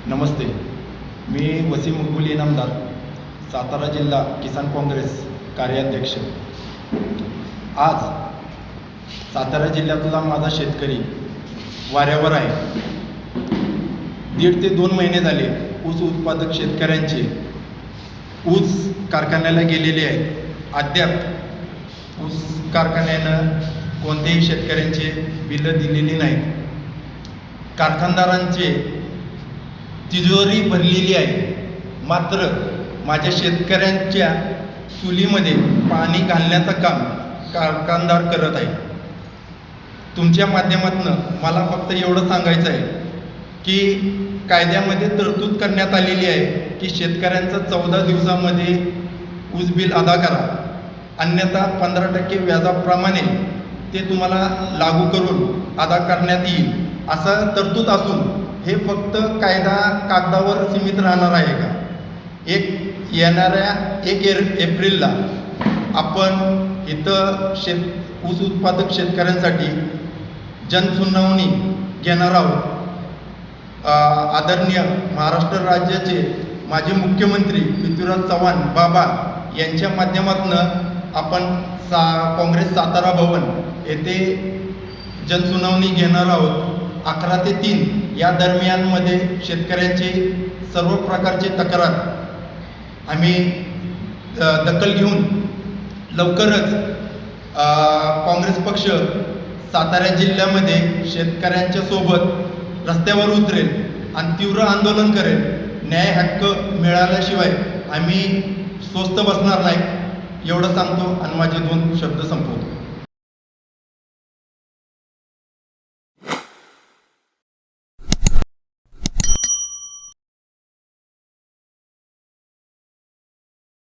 नमस्ते. मी वसीम मकबूल इनामदार, सातारा जिल्हा किसान काँग्रेस कार्याध्यक्ष. आज सातारा जिल्ह्यातला माझा शेतकरी वाऱ्यावर आहे. 1.5 ते 2 महिने झाले ऊस उत्पादक शेतकऱ्यांचे ऊस कारखान्याला गेलेले आहेत. अद्याप ऊस कारखान्यानं कोणत्याही शेतकऱ्यांचे बिलं दिलेली नाहीत. कारखानदारांचे तिजोरी भरलेली आहे, मात्र माझ्या शेतकऱ्यांच्या चुलीमध्ये पाणी घालण्याचं काम कारखानदार करत आहे. तुमच्या माध्यमातून मला फक्त एवढं सांगायचं आहे की कायद्यामध्ये तरतूद करण्यात आलेली आहे की शेतकऱ्यांचं 14 दिवसामध्ये ऊस बिल अदा करा, अन्यथा 15% व्याजाप्रमाणे ते तुम्हाला लागू करून अदा करण्यात येईल, असं तरतूद असून हे फक्त कायदा कागदावर सीमित राहणार आहे का? येणाऱ्या 1 एप्रिलला आपण इथं ऊस उत्पादक शेतकऱ्यांसाठी जनसुनावणी घेणार आहोत. आदरणीय महाराष्ट्र राज्याचे माजी मुख्यमंत्री पृथ्वीराज चव्हाण बाबा यांच्या माध्यमातून आपण काँग्रेस सातारा भवन येथे जनसुनावणी घेणार आहोत. 11 ते 3 या दरम्यानमध्ये शेतकऱ्यांचे सर्व प्रकारचे तक्रार आम्ही दखल घेऊन लवकरच काँग्रेस पक्ष सातारा जिल्ह्यामध्ये शेतकऱ्यांच्या सोबत रस्त्यावर उतरेल आणि तीव्र आंदोलन करेल. न्याय हक्क मिळाल्याशिवाय आम्ही स्वस्थ बसणार नाही, एवढं सांगतो आणि माझे 2 शब्द संपवतो.